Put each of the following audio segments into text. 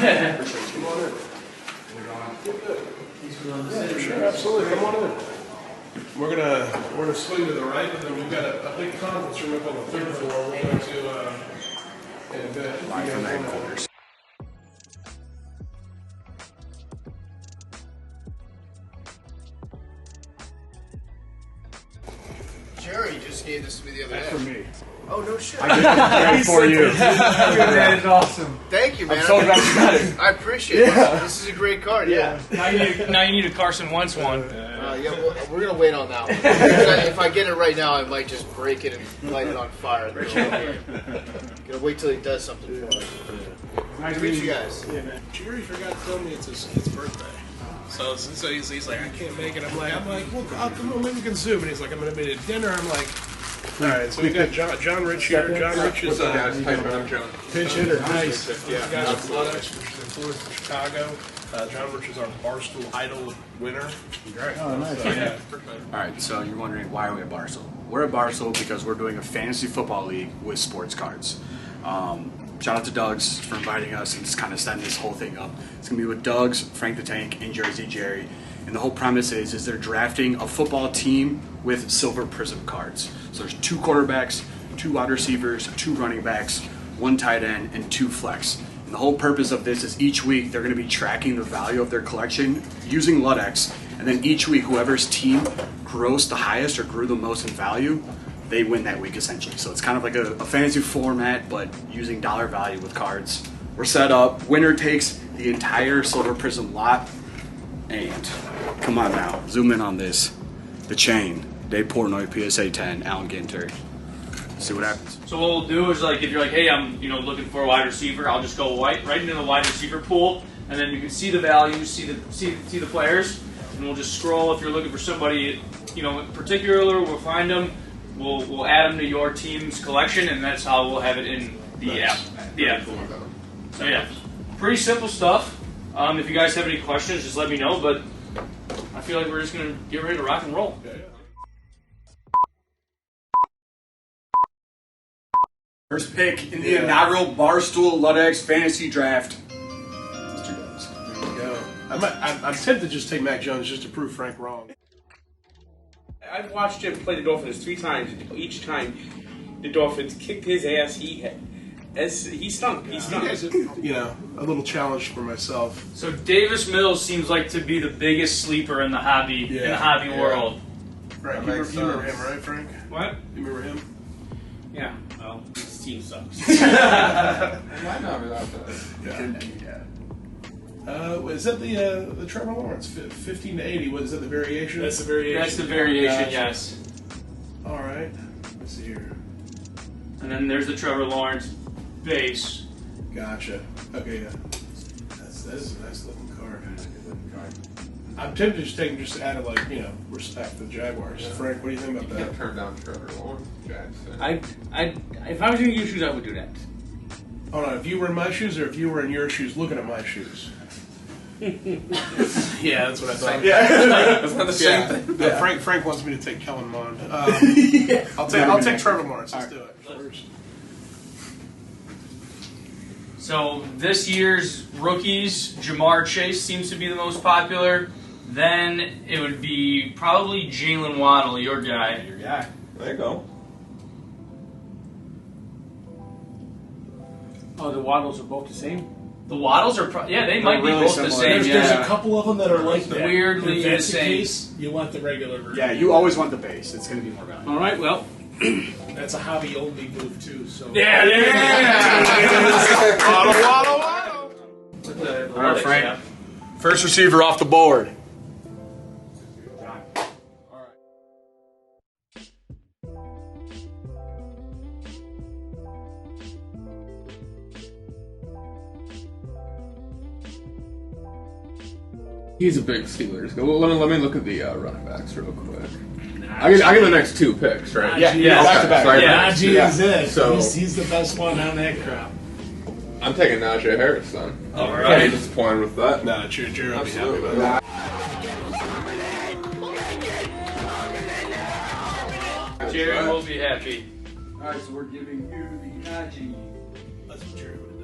Come on in. Sure, absolutely. Come on in. We're gonna swing to the right, and then we've got a big conference room up on the third floor. We're going to in a bit. Live from headquarters. Jerry just gave this to me the other day. That's for me. Oh, no shit. I did it for you. That is awesome. Thank you, man. I'm so glad you got it. I appreciate it. This is a great card, yeah. Now you need a Carson Wentz one. Yeah, we're going to wait on that one. If I get it right now, I might just break it and light it on fire. Gonna wait till he does something for us. Nice to meet you guys. Yeah, man. Jerry forgot to tell me it's his birthday. So he's like, I can't make it. I'm like, well, I'll come on, maybe we can Zoom. And he's like, I'm going to be at dinner. I'm like, all right. So we got John Rich here. John Rich is pinch hitter. Nice. Yeah. Guys from Ludex, which is influenced from Chicago. John Rich is our Barstool Idol winner. Great. Oh, nice. So, yeah. All right, so you're wondering why are we at Barstool? We're at Barstool because we're doing a fantasy football league with sports cards. Shout out to Doug's for inviting us and just kind of setting this whole thing up. It's going to be with Doug's, Frank the Tank, and Jersey Jerry. And the whole premise is they're drafting a football team with Silver Prizm cards. So there's 2 quarterbacks, 2 wide receivers, 2 running backs, 1 tight end, and 2 flex. And the whole purpose of this is each week they're going to be tracking the value of their collection using Ludex. And then each week, whoever's team grossed the highest or grew the most in value, they win that week essentially. So it's kind of like a fantasy format, but using dollar value with cards. We're set up. Winner takes the entire Silver Prizm lot. And come on now, zoom in on this. The chain, Dave Portnoy, PSA 10, Allen Ginter. See what happens. So what we'll do is, like, if you're like, hey, I'm looking for a wide receiver, I'll just go right into the wide receiver pool, and then you can see the values, see the players, and we'll just scroll. If you're looking for somebody, in particular, we'll find them. We'll add them to your team's collection, and that's how we'll have it in the app. So yeah, pretty simple stuff. If you guys have any questions, just let me know. But I feel like we're just gonna get ready to rock and roll. First pick in the inaugural Barstool Ludex Fantasy Draft. Mr. Doug's. There you go. I'm tempted to just take Mac Jones just to prove Frank wrong. I've watched him play the Dolphins 3 times. Each time, the Dolphins kicked his ass. He stunk. He stunk. You guys have, a little challenge for myself. So Davis Mills seems like to be the biggest sleeper in the hobby world. Frank, you remember him, right, Frank? What? You remember him? Yeah. Well, his team sucks. Might not be that bad. Is that the Trevor Lawrence 15 to 80? What is that? The variation? That's the variation. That's the variation. Gotcha. Yes. All right. Let's see here. And then there's the Trevor Lawrence base. Gotcha. Okay, yeah. That is a nice looking card. I'm tempted to just take him just out of respect for the Jaguars. Yeah. Frank, what do you think about that? You can't turn down Trevor Lawrence, Jackson. If I was in your shoes, I would do that. Hold on, if you were in my shoes or if you were in your shoes looking at my shoes? Yeah, that's what I thought. Yeah. That's not the same thing. Yeah. Frank wants me to take Kellen Mond. I'll take Trevor Lawrence. Let's do it. First. So this year's rookies, Jamar Chase seems to be the most popular. Then it would be probably Jalen Waddle, your guy. Your guy. There you go. Oh, the Waddles are both the same? The Waddles are, they might be really both similar. the same. There's a couple of them that are like that. Weirdly If the that's the same. case, you want the regular version. Yeah, you always want the base. It's going to be more valuable. All right, well. That's a hobby-only move, too. So. Yeah. Waddle. All All right, Frank. First receiver off the board. He's a big Steelers. Let me look at the running backs real quick. I get the next 2 picks, right? Yeah. Back to back. Sorry, Najee is it. So- He's the best one on that crop. I'm taking Najee Harris then. All I'm right. disappointed with that. Nah, Jerry will be happy about that. Jerry will be happy. Alright, so we're giving you the Najee. That's what Jerry would have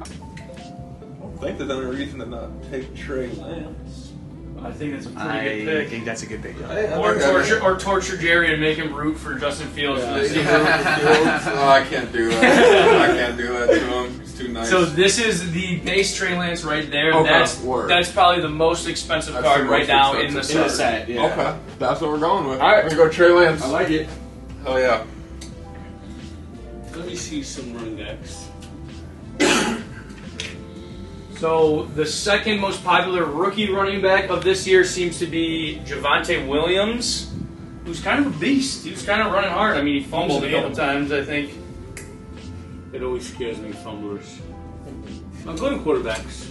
done. think there's any reason to not take Trey Lance. I think that's a pretty good pick. I think that's a good pick. Or torture Jerry and make him root for Justin Fields. For this season. Oh, I can't do that. I can't do that to him. He's too nice. So this is the base Trey Lance right there. Okay, That's probably the most expensive card right now in the set. Yeah. Okay, that's what we're going with. All right, we're gonna go Trey Lance. I like it. Hell yeah. Let me see some run decks. So the second most popular rookie running back of this year seems to be Javonte Williams, who's kind of a beast. He was kind of running hard. I mean, he fumbled a couple times, I think. It always scares me, fumblers. I'm going to quarterbacks.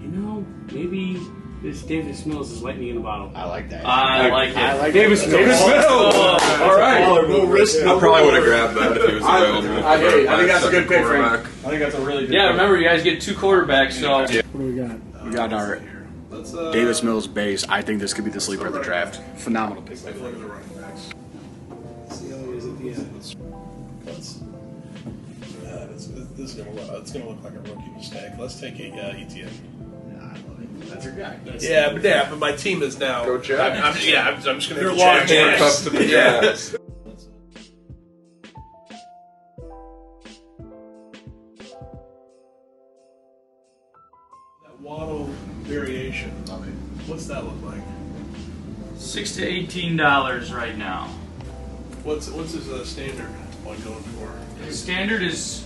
You know, maybe this Davis Mills is lightning in the bottle. I like that. I like it. I like Davis Mills. All right. No risk. I probably would have grabbed that if he was available. I think that's a good pick, Frank. Quarterback. I think that's a really good Yeah, pick. remember, you guys get 2 quarterbacks, so... What do we got? We got our Davis Mills base. I think this could be the sleeper of the draft. Phenomenal pick. Take a look at the running backs. See how he is at the end. This is gonna look like a rookie mistake. Let's take a ETN. That's your guy. But my team is now. Go Jags. I'm just gonna. You're Jags. locked in. Tough to the Jags. That Waddle variation. What's that look like? $6 to $18 right now. What's his standard one going for? The standard is...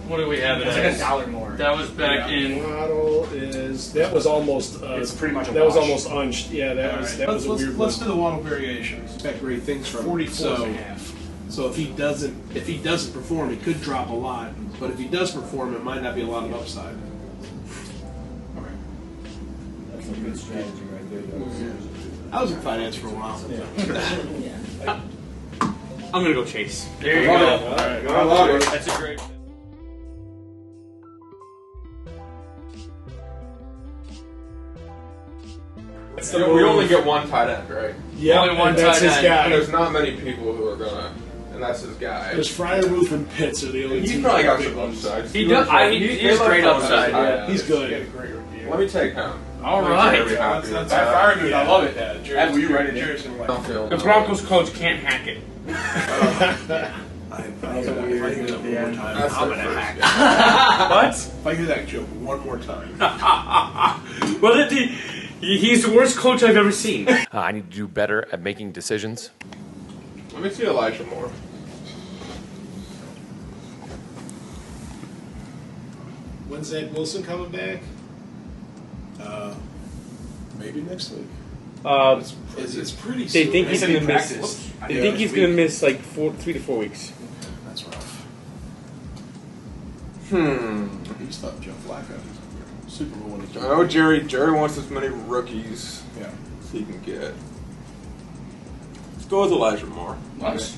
What do we have it It's as? like $1 more. That was back in... Model is that was almost. It's pretty much a that was wash. almost unched. Yeah, that was that was a weird. Let's do the Waddle variation. Expect great things from him. 44 and a half. So if he doesn't perform, he could drop a lot. But if he does perform, it might not be a lot of upside. That's a good strategy right there. I was in finance for a while. I'm going to go Chase. There you go. I love it. That's a great... We only get one tight end, right? Yeah, Only one that's tight his end. And guy. there's not many people who are gonna, and that's his guy. There's Fryermuth and Pitts are the only He's two probably got big some ones. upside. He does. He's great upside. Yeah. He's good. Let me take him. All right. Very happy with That's that. Fryermuth. I love it. Jerry's Were you ready? Jerry's gonna like. I don't feel- The Broncos coach can't hack it. If I hear that one more time, That's I'm the gonna first hack. guy. What? If I hear that joke one more time, Well, he's the worst coach I've ever seen. I need to do better at making decisions. Let me see Elijah Moore. When's Zach Wilson coming back? maybe next week. It's pretty. They soon. think he's They going to practice. miss. Yeah, They think he's this going to week. miss like 3 to 4 weeks. That's rough. He's tough, Joe Flacco. Super Bowl winning. I know Jerry wants as many rookies Yeah. as he can get. Let's go with Elijah Moore. Nice.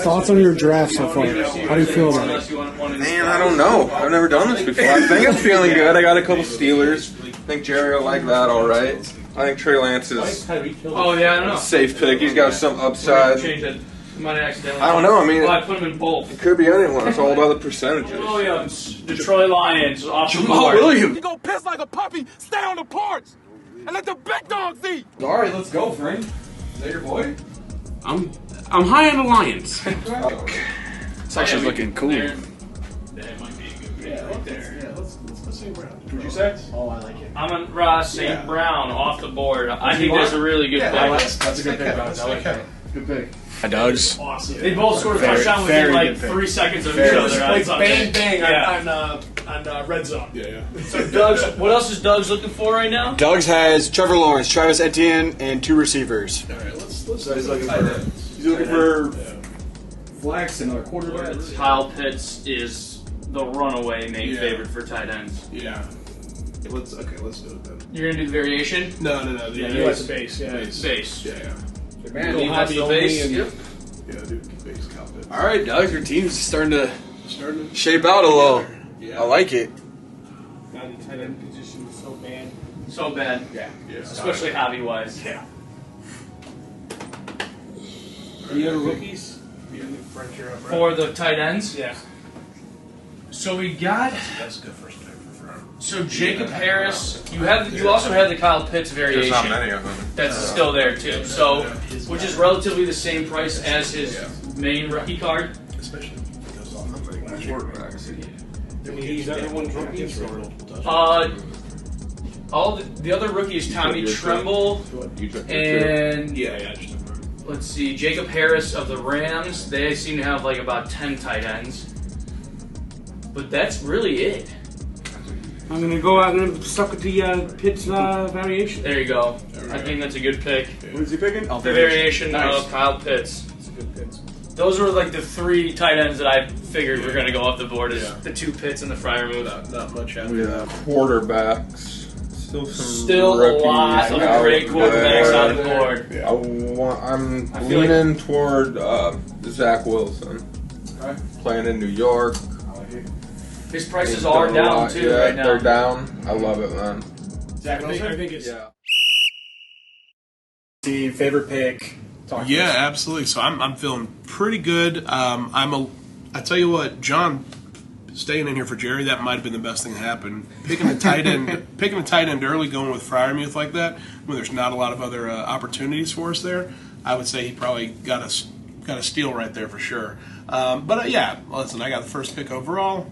Thoughts on your draft so far? How do you feel about it? Unless you want one in Man, I don't know. I've never done this before. I think I'm feeling good. I got a couple Steelers. I think Jerry will like that all right. I think Trey Lance is Oh, yeah, I don't know. a safe pick. He's got some upside. Change that. Might have accidentally. I don't know. I mean, Well, I put him in both. it could be anyone. It's all about the percentages. Williams, Detroit Lions, off the Jamal board. Williams. You go piss like a puppy, stay on the porch, and let the big dogs eat. All right, let's go, Frank. Is that your boy? I'm high on the Lions. It's actually looking cool. That might be a good pick right there. Yeah, let's see around. What'd you say? Oh, I like it. I'm on Ross St. Yeah. Brown off the board. I think that's a really good pick. That's a good pick, Ross. I like that. Good pick. Doug's. Awesome. They both scored a Very- touchdown within very like good pick. 3 seconds of Very each good. other. Like on Sunday. bang bang Yeah. on Red Zone. Yeah. So Doug's, what else is Doug's looking for right now? Doug's has Trevor Lawrence, Travis Etienne, and 2 receivers. All right, let's So he's looking tight for- ends. He's looking for Yeah. flex, another quarterback. Kyle Pitts is the runaway main Yeah. favorite for tight ends. Yeah. Let's do it then. You're gonna do the variation? No. Yeah, The he likes the base. Yeah. Base. Yeah. Man, Leave that the base. Yep. Yeah, dude. Base Kyle Pitts. all right, Doug, your team's starting to Starting to shape out a little. Yeah. I like it. God, the tight end position is so bad. So bad. Yeah. Especially hobby wise. Yeah. Any other rookies? Yeah, French, you're up, right? For the tight ends? Yeah. So we got That's a good first pick for So Jacob Harris, you also have the Kyle Pitts variation. There's not many of them. That's still there too. So, which is relatively the same price as his main rookie card. Especially Quarterbacks. I mean, these other ones rookies or All the other rookies: Tommy Tremble and just let's see, Jacob Harris of the Rams. They seem to have like about 10 tight ends, but that's really it. I'm gonna suck with the Pitts variation. There you go. I think that's a good pick. What is he picking? The variation Nice. of Kyle Pitts. It's a good pick. Those were like the 3 tight ends that I figured were going to go off the board as Yeah. the 2 Pitts and the Freiermuth. Not much happening. Quarterbacks. Still A lot of out great quarterbacks there. on the board. I'm I feel leaning toward Zach Wilson. Okay. Playing in New York. His prices He's are done a down lot. too Yeah, right now. they're down. I love it, man. Zach Wilson? I think it's Yeah. the favorite pick. Talk to Yeah, us. absolutely. So I'm feeling pretty good. I tell you what, John, staying in here for Jerry, that might have been the best thing that happened. Picking a tight end early, going with Freiermuth like that, when there's not a lot of other opportunities for us there. I would say he probably got a steal right there for sure. Yeah, listen, I got the first pick overall.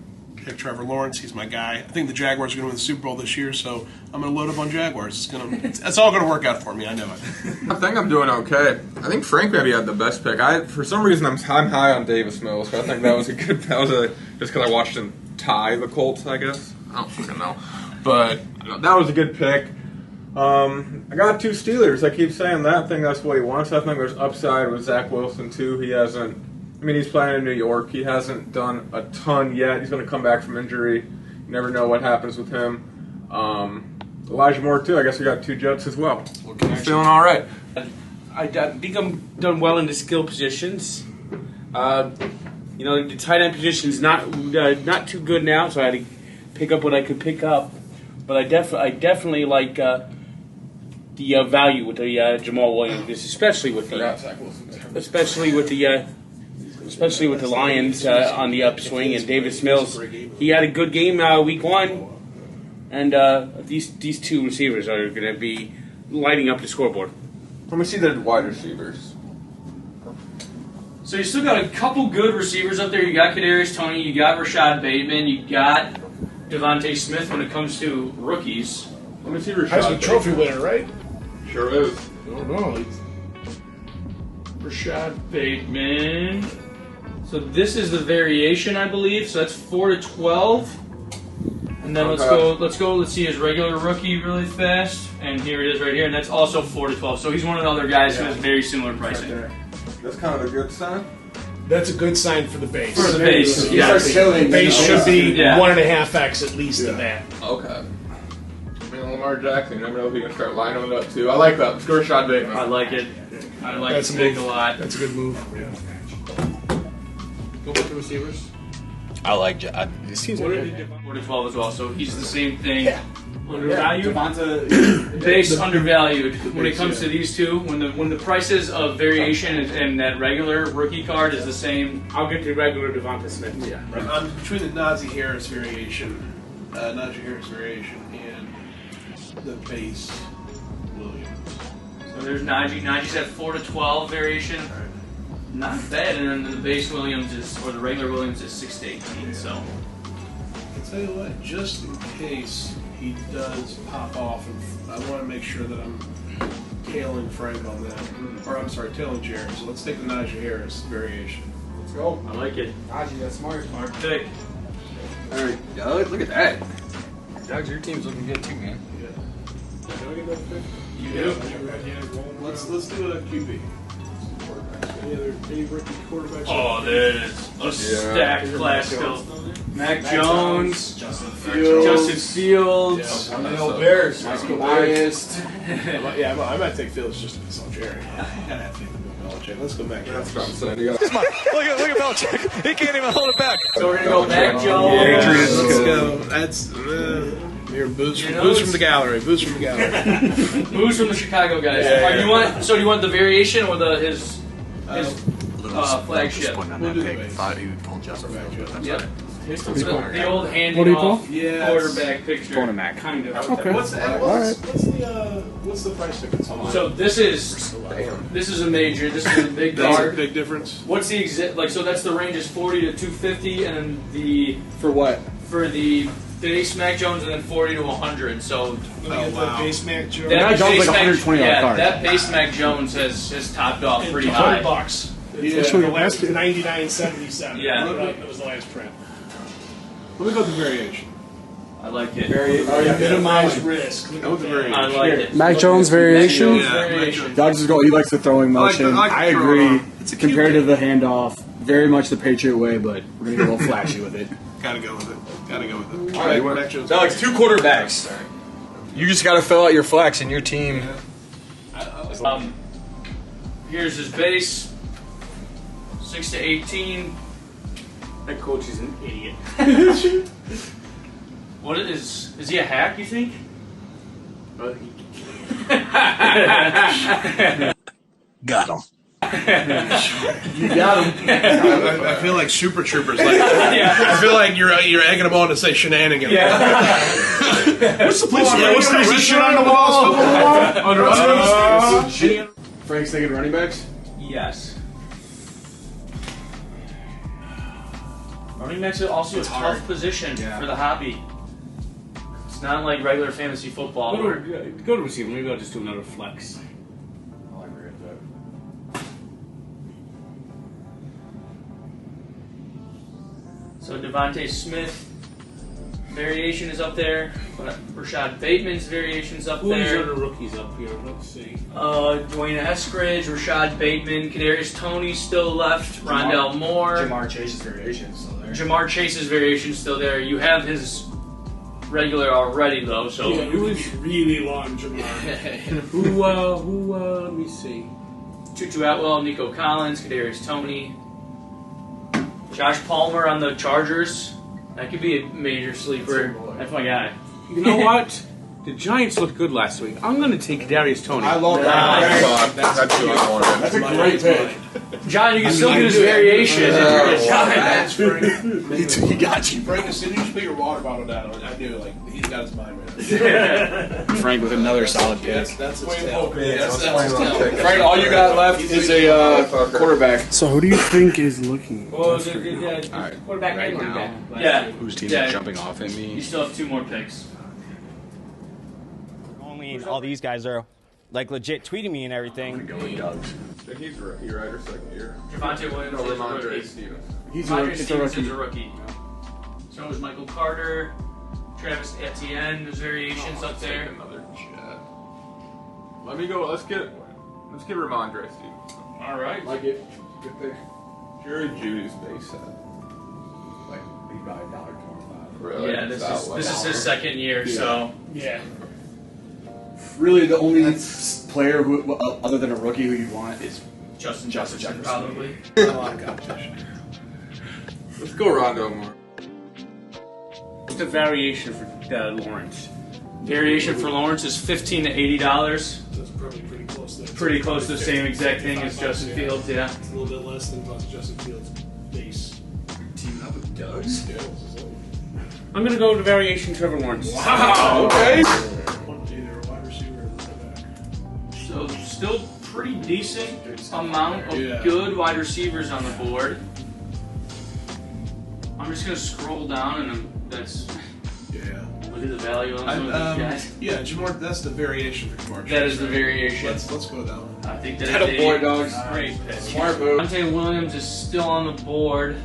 Pick Trevor Lawrence. He's my guy. I think the Jaguars are going to win the Super Bowl this year, so I'm going to load up on Jaguars. It's all going to work out for me. I know it. I think I'm doing okay. I think Frank maybe had the best pick. For some reason I'm high on Davis Mills. So I think that was a good. Just because I watched him tie the Colts. I guess I don't fucking know, but that was a good pick. I got 2 Steelers. I keep saying that. I think that's what he wants. I think there's upside with Zach Wilson too. He hasn't. I mean, he's playing in New York. He hasn't done a ton yet. He's going to come back from injury. You never know what happens with him. Elijah Moore, too. I guess we got 2 Jets as well. I'm feeling all right. I think I'm done well in the skill positions. The tight end position's not too good now, so I had to pick up what I could pick up. But I definitely like the value with the Jamal Williams, especially with the Lions on the upswing, and Davis Mills. He had a good game week 1, and these 2 receivers are going to be lighting up the scoreboard. Let me see the wide receivers. So you still got a couple good receivers up there. You got Kadarius Toney, you got Rashad Bateman, you got Devontae Smith when it comes to rookies. Let me see Heisman Trophy winner, right? Sure is. I don't know. Rashad Bateman. So this is the variation, I believe. So that's 4 to 12. And then let's see his regular rookie really fast. And here it is right here. And that's also 4 to 12. So he's one of the other guys who has very similar pricing. That's kind of a good sign. That's a good sign for the base. For the base, Yeah. The base should be Yeah. 1.5x at least of that. Okay. I mean, Lamar Jackson, you never know if he can start lining it up too. I like that. Score shot Bateman. I like it. I like That's this pick a a lot. That's a good move. Go with the receivers. I like. This team's 4 to 12 as well. So he's the same thing. Yeah. Undervalued. Devonta, Base undervalued. When it comes to these 2, when the prices of variation and that regular rookie card is the same. I'll get the regular Devonta Smith. Yeah. I'm between the Najee Harris variation, and the base Williams. So there's Najee. Najee's at 4 to 12 variation. Not bad. And then the base Williams or the regular Williams is 6 to 18. So I'll tell you what, just in case he does pop off, and I want to make sure that I'm tailing Frank on that. Or I'm sorry, tailing Jared. So let's take the Najee Harris variation. Let's go. I like it. Najee, that's smart. Smart pick. All right, Doug, look at that. Doug, your team's looking good too, man. You do. Let's do a QB. Any rookie quarterbacks? Oh, there it is. A stacked class still. Mac Jones, Justin Fields. I'm the old Bears. Biased. Yeah, I might take Fields just to piss off Jerry. I gotta have faith in Bill Belichick. Let's go back. That's what I'm saying. You got Look at Belichick. He can't even hold it back. So we're gonna go Mac Jones. Patriots. Let's go. That's here. Booze from the gallery. Booze from the gallery. Booze from the Chicago guys. Yeah. Do you want the variation or his Just flagship? putting on We'll that do the pick. base. Thought he would pull Justin Fields. That's Yep. right. The old handing What do you off call? Yeah, quarterback picture. Cornerback. Kind of. Okay. What's the price difference on that? So this is a major. This is a big That's a card. big difference. What's the exact so that's the range is 40 to 250, and then For what? for the base Mac Jones, and then 40 to 100. So Wow. Base Mac Jones. that Mac Jones base like a $120 yeah, card. that base Mac Jones has topped off pretty high. $100. Yeah. The last 99.77. Yeah. That was the last print. Let me go with the variation. I like it. Minimize risk. Go with the variation. I like it. Mac Jones variation. Mac Jones variation. Doug's is going. He likes the throwing motion. I like the agree. throwing. It's a cute Compared to thing. the handoff, very much the Patriot way, but we're gonna get a little flashy with it. Gotta go with it. Gotta go with it. All right, Mac Jones. Doug, 2 quarterbacks. You just got to fill out your flex and your team. Here's his base. 6 to 18. That coach is an idiot. What is he a hack? You think? Got him. You got him. I feel like Super Troopers. Like, I feel like you're egging them on to say shenanigans. What's the police? What's the shit on the wall? Frank's thinking running backs. Yes. Running backs are also a tough position for the hobby. It's not like regular fantasy football. Go where- to receiver. Maybe I'll just do another flex. I'll agree with that. So Devontae Smith variation is up there. Rashad Bateman's variation's up Who's there. the rookies up here? Let's see. Dwayne Eskridge, Rashad Bateman, Kadarius Toney still left. Rondell Moore. Jamar Chase's variation is still there. Jamar Chase's variation still there. You have his regular already though, so Yeah, it was really long, Jamar. Who, let me see. Tutu Atwell, Nico Collins, Kadarius Toney, Josh Palmer on the Chargers. That could be a major sleeper. That's my guy. You know what? The Giants looked good last week. I'm going to take Darius Toney. I love Nice. that. That's who I wanted. That's a great pick. John, you can still get his variation. That's Frank. He got you. Frank, as soon as you put your water bottle down, I knew like he's got his mind right. Frank with another solid pick. That's his tail. That's his tail. Frank, all you got left is a quarterback. So who do you think is looking? Well, quarterback Right and running now. back. Yeah. Whose team's Yeah. jumping off at You me? still have 2 more picks. Only all these guys are like legit tweeting me and everything. He's rookie, right, or second year? Javonte Williams No, is a Ramondre rookie. Stevens. Ramondre Stevens is a rookie. So is Michael Carter, Travis Etienne. There's variations up there. Another jet. Let me go. Let's get Ramondre Stevens. All right. Like it. Good pick. Jerry Judy's base set. Like, he bought $1.25. Really? Yeah, this is his second year, so Yeah. Really, the only player who, other than a rookie who you want is Justin Justin Jefferson Jefferson. probably. Let's go Rondo more. What's the variation for Lawrence? Variation for Lawrence is $15 to $80. That's probably pretty close there. Pretty close to the same exact thing as Justin Fields, yeah. It's a little bit less than Justin Fields' base. teaming up with Doug's. I'm going to go with the variation Trevor Lawrence. Wow. Okay. Either a wide receiver or a running back. So still pretty decent amount of Yeah. good wide receivers on the board. I'm just going to scroll down and that's Yeah. look at the value on some of these guys. Yeah, Jamar. That's the variation for Jamar. That is the variation. Let's go down. I think that Atta is boy, a dogs. great pick. Smart move. Devontae Williams is still on the board.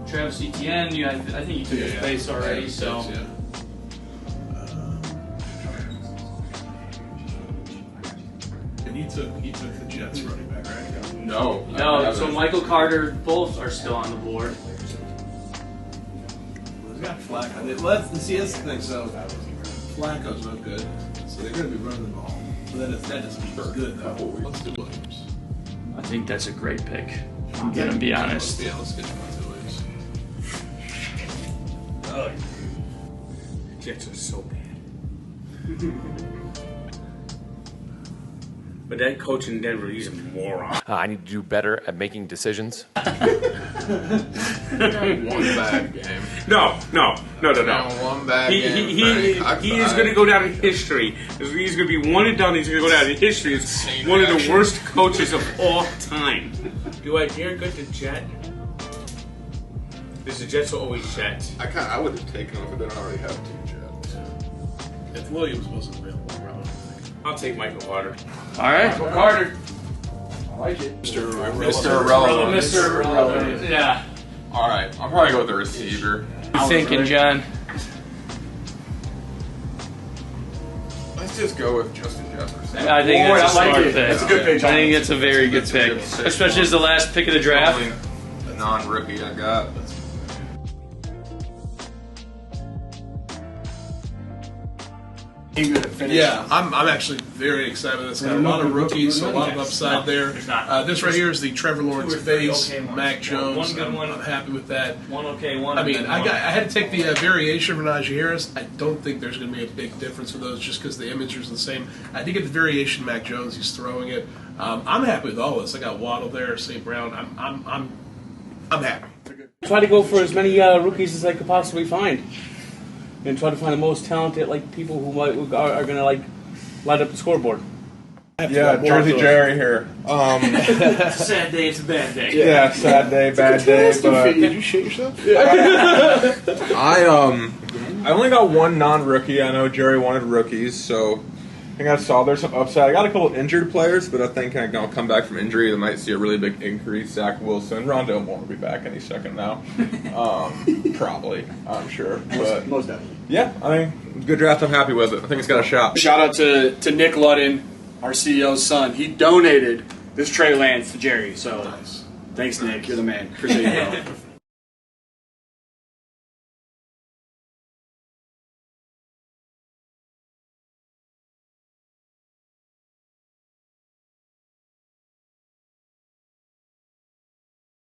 Travis Etienne, I think you took his base already, so. Yeah. And he took the Jets running back, right? No. No, so Michael Carter, both are still on the board. He's got Flacco. That's the thing. So Flacco's no good, so they're going to be running the ball. So that is good though. Let's do Williams. I think that's a great pick. I'm gonna be honest. Yeah, let's get Javonte Williams. Jets are so bad. But that coach in Denver, he's a moron. I need to do better at making One decisions. bad game. No. One bad game. He is going to go down in history. He's going to be one and done. He's going to go down in history as one of the worst coaches of all time. Do I dare go to Jet? Because the Jets are always Jets. I would have taken him if I didn't already have 2 Jets. If Williams wasn't available, I'll take Michael Carter. All right. Michael Carter. I like it. Mr. Irrelevant. Mr. Irrelevant. Yeah. All right, I'll probably go with the receiver. I'm thinking, John. Let's just go with Justin Jefferson. I think Boy, that's a I like smart it. pick. That's a good pick, I John. think it's a very good That's a pick, good pick. especially as the last pick of the draft. Only a non-rookie I got. Yeah, I'm actually very excited about this. Got a lot of rookies, a lot of upside there. This right here is the Trevor Lawrence base, Mac Jones. I'm happy with that. One okay, one. I mean, I had to take the variation for Najee Harris. I don't think there's going to be a big difference with those just because the image is the same. I think it's the variation Mac Jones. He's throwing it. I'm happy with all this. I got Waddle there, St. Brown. I'm happy. Try to go for as many rookies as I could possibly find, and try to find the most talented people who are going to light up the scoreboard. Yeah, Jersey Jerry here. It's a sad day. It's a bad day. Yeah, sad day, bad day. But Did you shit yourself? I only got 1 non-rookie. I know Jerry wanted rookies, so I think I saw there's some upside. I got a couple injured players, but I think I'll come back from injury. They might see a really big increase. Zach Wilson, Rondale Moore will be back any second now. Probably, I'm sure. But Most definitely. yeah, I mean, good draft. I'm happy with it. I think it's got a shot. Shout out to Nick Ludden, our CEO's son. He donated this Trey Lance to Jerry. So thanks, Nick. You're the man. Appreciate it, bro.